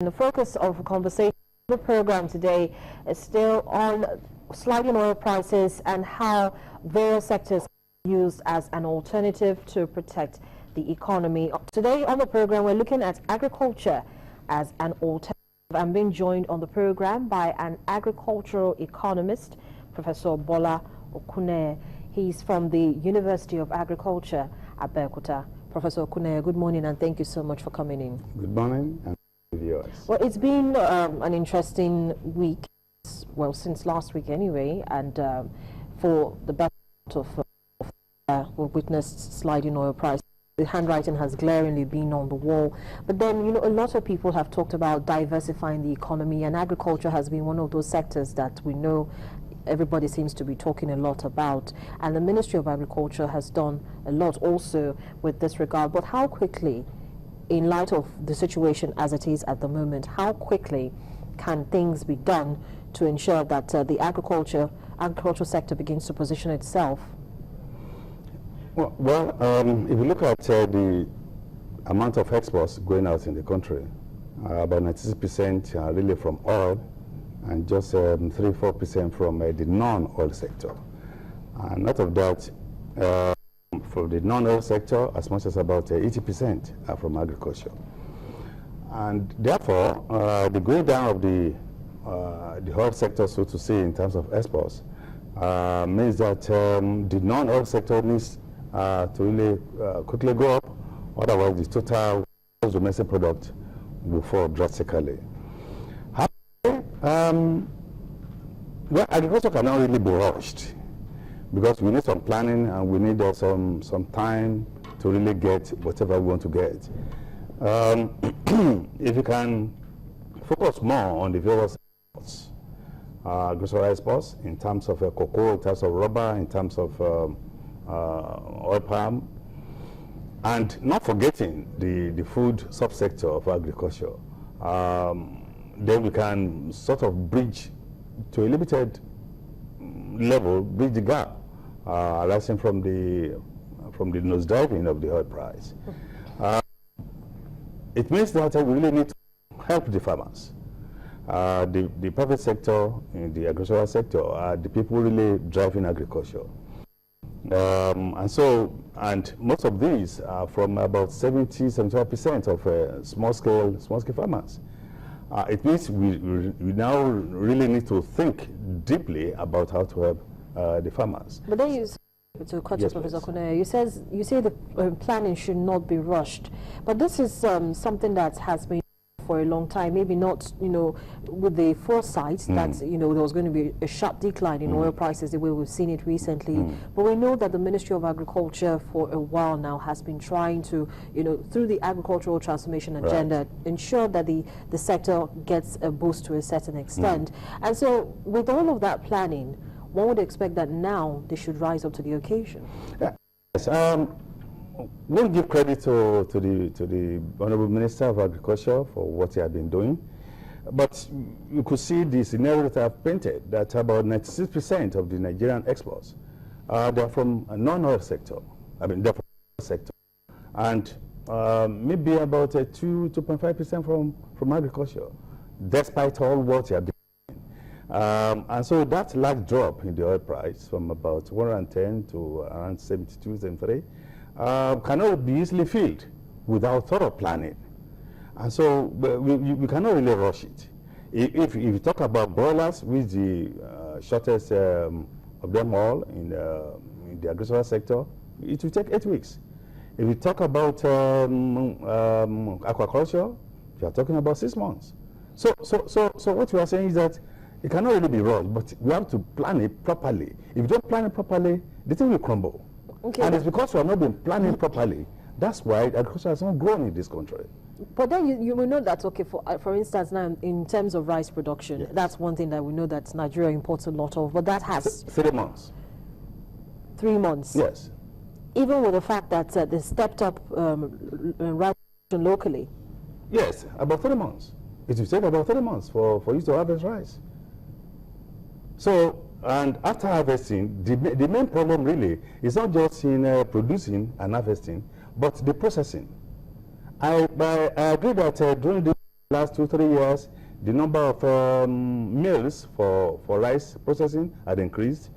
The focus of conversation of the program today is still on sliding oil prices and how various sectors are used as an alternative to protect the economy. Today on the program, we're looking at agriculture as an alternative. I'm being joined on the program by an agricultural economist, Professor Bola Okune. He's from the University of Agriculture at Abeokuta. Professor Okune, good morning and thank you so much for coming in. Good morning. And viewers. Well, it's been an interesting week, well, since last week anyway, and for the best of we've witnessed sliding oil prices. The handwriting has glaringly been on the wall. But then, you know, a lot of people have talked about diversifying the economy, and agriculture has been one of those sectors that we know everybody seems to be talking a lot about. And the Ministry of Agriculture has done a lot also with this regard. But how quickly, in light of the situation as it is at the moment, how quickly can things be done to ensure that the agricultural sector begins to position itself? Well, if you look at the amount of exports going out in the country, about 96% are really from oil and just 3-4% from the non-oil sector. And out of that, for the non-oil sector, as much as about 80% are from agriculture. And therefore, the going down of the oil sector, so to say, in terms of exports, means that the non-oil sector needs to really quickly go up. Otherwise, the total domestic product will fall drastically. Well, agriculture cannot really be rushed because we need some planning and we need some time to really get whatever we want to get. If you can focus more on the various exports, agricultural exports, in terms of cocoa, in terms of rubber, in terms of oil palm, and not forgetting the food subsector of agriculture, then we can sort of bridge to a limited level, bridge the gap arising from the nosediving of the oil price. It means that we really need to help the farmers. The private sector, in the agricultural sector, are the people really driving agriculture. And most of these are from about 70-75% of small-scale farmers. It means we now really need to think deeply about how to help the farmers. But then to cut yes, Professor Okune, you say the planning should not be rushed. But this is something that has been for a long time, maybe not, you know, with the foresight that, you know, there was going to be a sharp decline in oil prices the way we've seen it recently. But we know that the Ministry of Agriculture for a while now has been trying to, you know, through the agricultural transformation agenda, ensure that the sector gets a boost to a certain extent. And so with all of that planning, one would expect that now they should rise up to the occasion. Yes, we'll give credit to the Honorable Minister of Agriculture for what he has been doing. But you could see the scenario that I've painted, that about 96% of the Nigerian exports, they're from a non-oil sector. I mean, they're from the sector. And maybe about 2.5% from agriculture, despite all what he has been doing. And so that large drop in the oil price from about 110 to around 72, 73, cannot be easily filled without thorough planning. And so we cannot really rush it. If you talk about broilers, which the shortest of them all in the agricultural sector, it will take 8 weeks. If you talk about aquaculture, you are talking about 6 months. So what we are saying is that it cannot really be rushed, but we have to plan it properly. If you don't plan it properly, the thing will crumble. Okay. And it's because we have not been planning properly. That's why agriculture has not grown in this country. But then you will know that, okay, for instance, now in terms of rice production, that's one thing that we know that Nigeria imports a lot of, but that has 3 months. 3 months? Yes. Even with the fact that they stepped up rice production locally? Yes, about 3 months. It will take about 3 months for you to harvest rice. So, and after harvesting, the main problem really is not just in producing and harvesting, but the processing. I agree that during the last 2-3 years, the number of mills for rice processing had increased.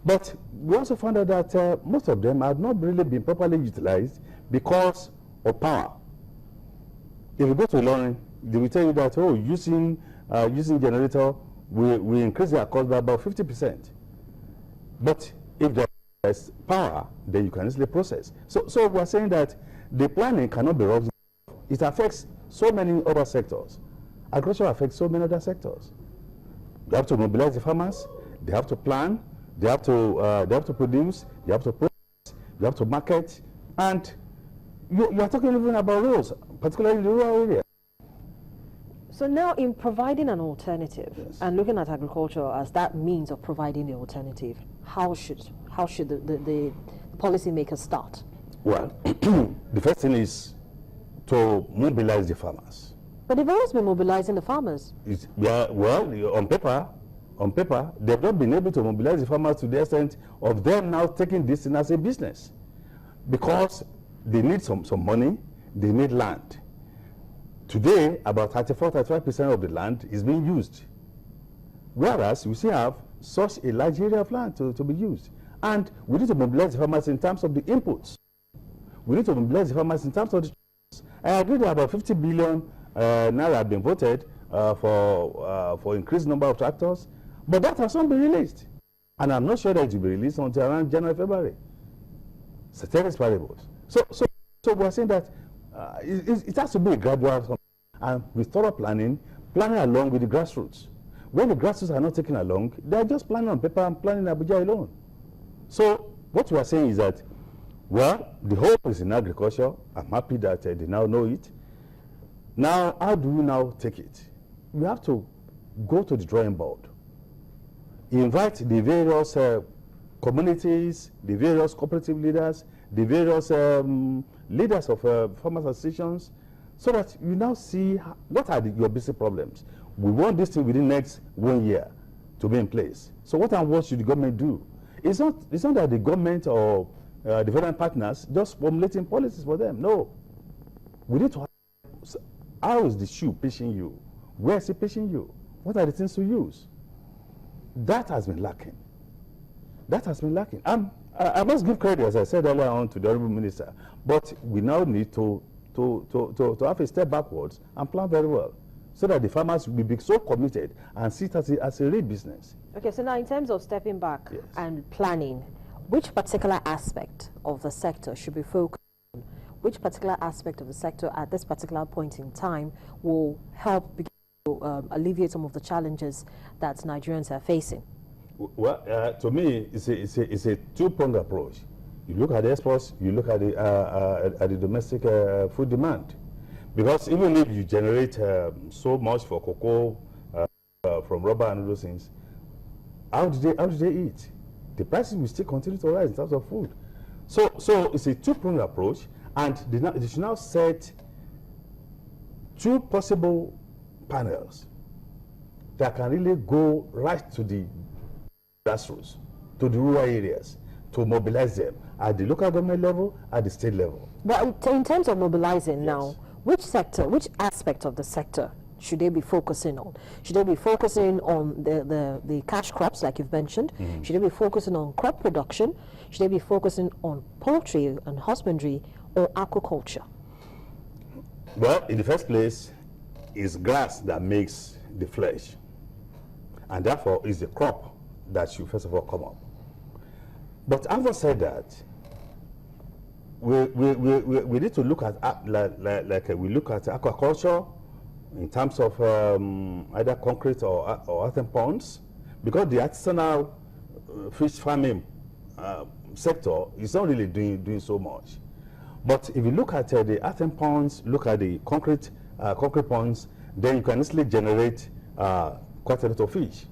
But we also found out that most of them had not really been properly utilized because of power. If you go to Ilorin, they will tell you that, oh, using generator, we increase their cost by about 50%. But if there's power, then you can easily process. So we're saying that the planning cannot be rushed. It affects so many other sectors. Agriculture affects so many other sectors. You have to mobilize the farmers. They have to plan. They have to produce. They have to process. You have to market. And you are talking even about roads, particularly in the rural area. So now, in providing an alternative, yes, and looking at agriculture as that means of providing the alternative, how should the policymakers start? Well, the first thing is to mobilize the farmers. But they've always been mobilizing the farmers. Yeah, well, on paper, they've not been able to mobilize the farmers to the extent of them now taking this in as a business, because they need some money, they need land. Today, about 34-35% of the land is being used, whereas we still have such a large area of land to be used. And we need to mobilize the farmers in terms of the inputs. We need to mobilize the farmers in terms of the... I agree that about 50 billion naira have been voted for increased number of tractors, but that has not been released. And I'm not sure that it will be released until around January, February. Ceteris paribus. So we're saying that it has to be a gradual, and with thorough planning along with the grassroots. When the grassroots are not taken along, they are just planning on paper and planning Abuja alone. So what we are saying is that, well, the hope is in agriculture. I'm happy that they now know it. Now, how do we now take it? We have to go to the drawing board, invite the various communities, the various cooperative leaders, the various leaders of farmers associations, so that you now see what are your basic problems. We want this thing within the next 1 year to be in place. So what should the government do? It's not that the government or the federal partners just formulating policies for them. No. We need to have, how is the shoe pinching you? Where is it pinching you? What are the things to use? That has been lacking. That has been lacking. I must give credit, as I said earlier on, to the Honorable Minister, but we now need to have a step backwards and plan very well, so that the farmers will be so committed and see it as a real business. Okay, so now in terms of stepping back, yes, and planning, which particular aspect of the sector should be focused on? Which particular aspect of the sector at this particular point in time will help begin to alleviate some of the challenges that Nigerians are facing? Well, to me, it's a two-pronged approach. You look at the exports, you look at the domestic food demand. Because even if you generate so much for cocoa, from rubber and those things, how do they eat? The prices will still continue to rise in terms of food. So it's a two-pronged approach, and they should now set two possible panels that can really go right to the grassroots, to the rural areas, to mobilize them at the local government level, at the state level. But in terms of mobilizing, yes, now, which aspect of the sector should they be focusing on? Should they be focusing on the cash crops, like you've mentioned? Mm-hmm. Should they be focusing on crop production? Should they be focusing on poultry and husbandry or aquaculture? Well, in the first place, it's grass that makes the flesh, and therefore it's the crop that should first of all come up. But having said that, we need to look at we look at aquaculture in terms of either concrete or earthen ponds, because the artisanal fish farming sector is not really doing so much. But if you look at the earthen ponds, look at the concrete ponds, then you can easily generate quite a lot of fish.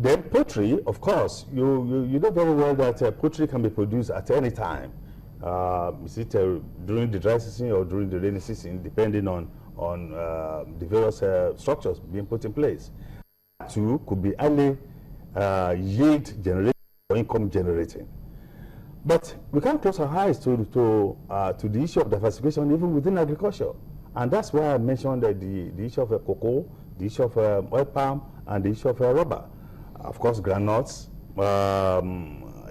Then poultry, of course, you know very well that poultry can be produced at any time. Is it during the dry season or during the rainy season, depending on the various structures being put in place. Two could be highly yield generating or income generating. But we can't close our eyes to the issue of diversification even within agriculture. And that's why I mentioned the issue of cocoa, the issue of oil palm, and the issue of rubber. Of course, granules,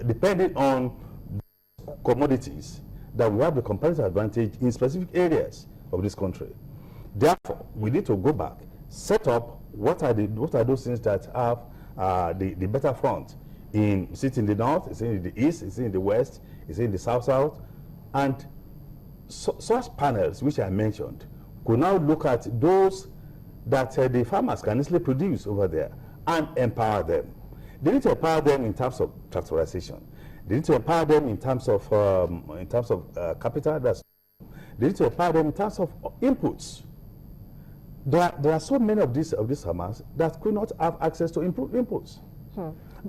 depending on commodities that we have the competitive advantage in specific areas of this country. Therefore, we need to go back, set up what are those things that have the better front. Is it in the north? Is it in the east? Is it in the west? Is it in the south? And such panels, which I mentioned, could now look at those that the farmers can easily produce over there and empower them. They need to empower them in terms of tractorization. They need to empower them in terms of capital. They need to empower them in terms of inputs. There are so many of these farmers that could not have access to inputs,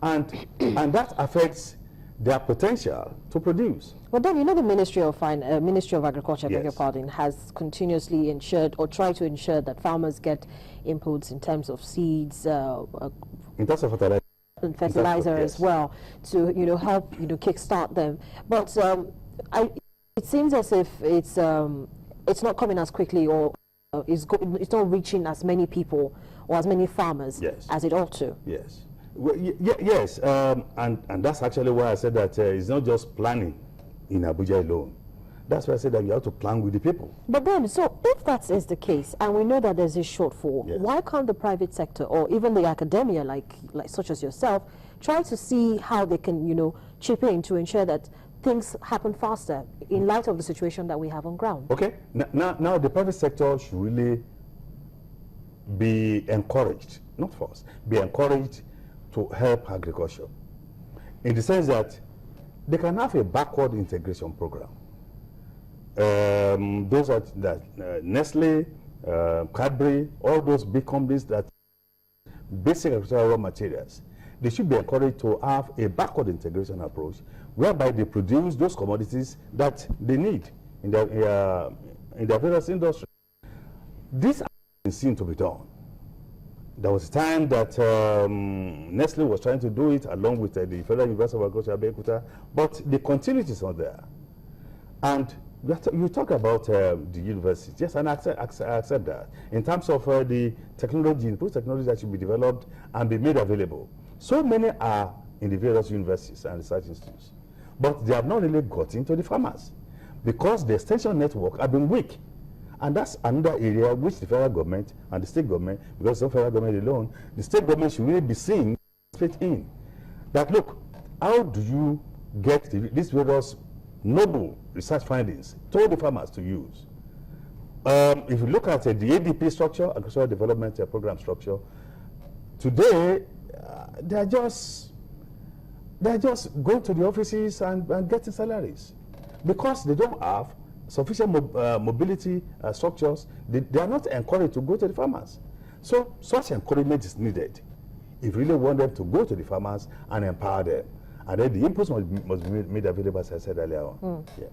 and that affects their potential to produce. But then, the Ministry of Agriculture, Yes. beg your pardon, has continuously ensured or tried to ensure that farmers get inputs in terms of seeds, In terms of fertilizer. and fertilizer Yes. as well, to help kickstart them. But it seems as if it's not coming as quickly, or it's not reaching as many people or as many farmers Yes. as it ought to. Yes. Well, yes, and that's actually why I said that it's not just planning in Abuja alone. That's why I said that you have to plan with the people. But then, so if that is the case, and we know that there's a shortfall, Yes. why can't the private sector or even the academia, like such as yourself, try to see how they can, chip in to ensure that things happen faster in light of the situation that we have on ground? Okay. Now the private sector should really be encouraged, not forced, be encouraged to help agriculture, in the sense that they can have a backward integration program. Those are Nestle, Cadbury, all those big companies that basic agricultural raw materials, they should be encouraged to have a backward integration approach, whereby they produce those commodities that they need in their various industries. This has been seen to be done. There was a time that Nestle was trying to do it along with the Federal University of Agriculture, Abeokuta, but the continuity is not there. And you talk about the universities, yes, and I accept that. In terms of the technology, input technology that should be developed and be made available. So many are in the various universities and research institutes, but they have not really got into the farmers because the extension network have been weak. And that's another area which the federal government and the state government, because it's not federal government alone, the state government should really be seeing straight in. That look, how do you get these various noble research findings to the farmers to use? If you look at the ADP structure, Agricultural Development Program structure, today they're just going to the offices and getting salaries because they don't have sufficient mobility structures. They are not encouraged to go to the farmers. So such encouragement is needed if you really want them to go to the farmers and empower them. And then the inputs must be made available, as I said earlier on. Yeah.